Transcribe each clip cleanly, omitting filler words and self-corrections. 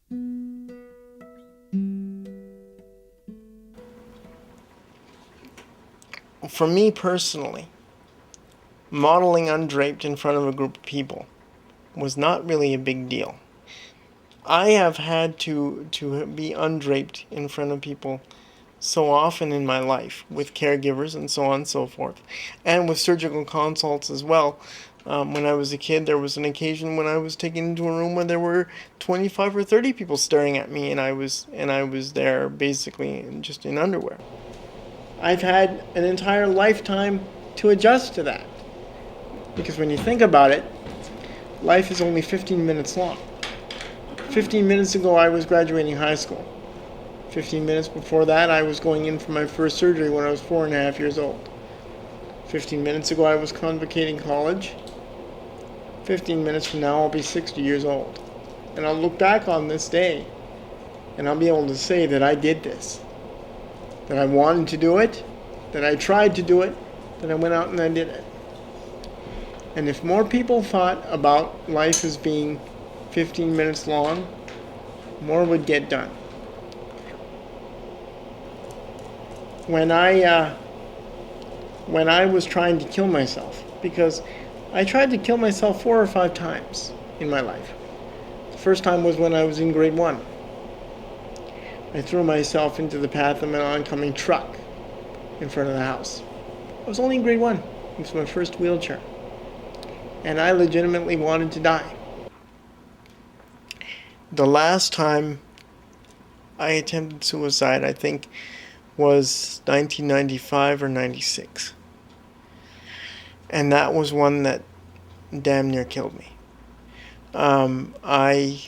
For me personally, modeling undraped in front of a group of people was not really a big deal. I have had to be undraped in front of people so often in my life, with caregivers and so on and so forth, and with surgical consults as well. When I was a kid, there was an occasion when I was taken into a room where there were 25 or 30 people staring at me, and I was there basically just in underwear. I've had an entire lifetime to adjust to that, because when you think about it, life is only 15 minutes long. 15 minutes ago, I was graduating high school. 15 minutes before that, I was going in for my first surgery when I was 4.5 years old. 15 minutes ago, I was convocating college. 15 minutes from now, I'll be 60 years old. And I'll look back on this day, and I'll be able to say that I did this. That I wanted to do it, that I tried to do it, that I went out and I did it. And if more people thought about life as being 15 minutes long, more would get done. When I was trying to kill myself, because I tried to kill myself 4 or 5 times in my life. The first time was when I was in grade 1. I threw myself into the path of an oncoming truck in front of the house. I was only in grade 1. It was my first wheelchair. And I legitimately wanted to die. The last time I attempted suicide, I think, was 1995 or 96. And that was one that damn near killed me. I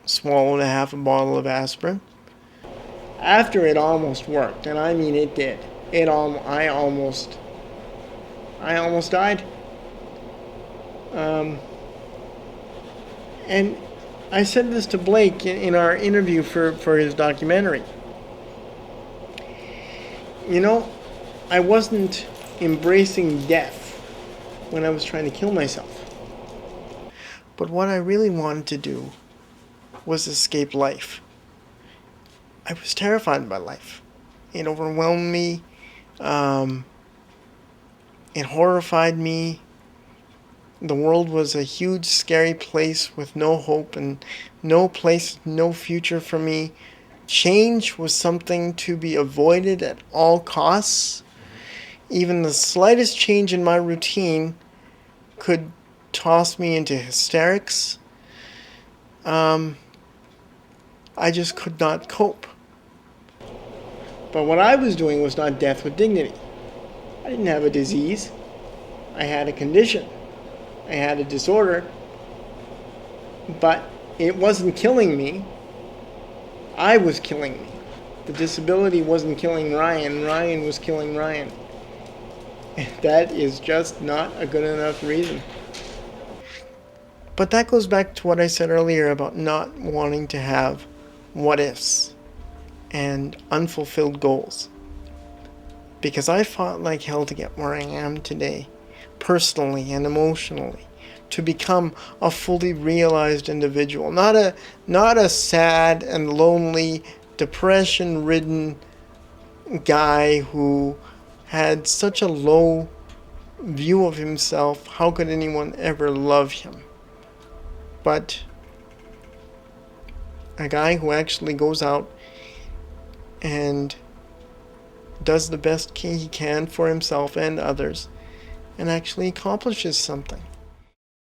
swallowed a half a bottle of aspirin. After it almost worked, and I mean it did. I almost died. And I said this to Blake in our interview for his documentary. You know, I wasn't embracing death when I was trying to kill myself. But what I really wanted to do was escape life. I was terrified by life. It overwhelmed me. It horrified me. The world was a huge, scary place with no hope and no place, no future for me. Change was something to be avoided at all costs. Even the slightest change in my routine could toss me into hysterics. I just could not cope. But what I was doing was not death with dignity. I didn't have a disease. I had a condition. I had a disorder. But it wasn't killing me. I was killing me. The disability wasn't killing Ryan. Ryan was killing Ryan. That is just not a good enough reason. But that goes back to what I said earlier about not wanting to have what-ifs and unfulfilled goals. Because I fought like hell to get where I am today, personally and emotionally, to become a fully realized individual. Not a sad and lonely, depression-ridden guy who had such a low view of himself. How could anyone ever love him? But a guy who actually goes out and does the best he can for himself and others and actually accomplishes something.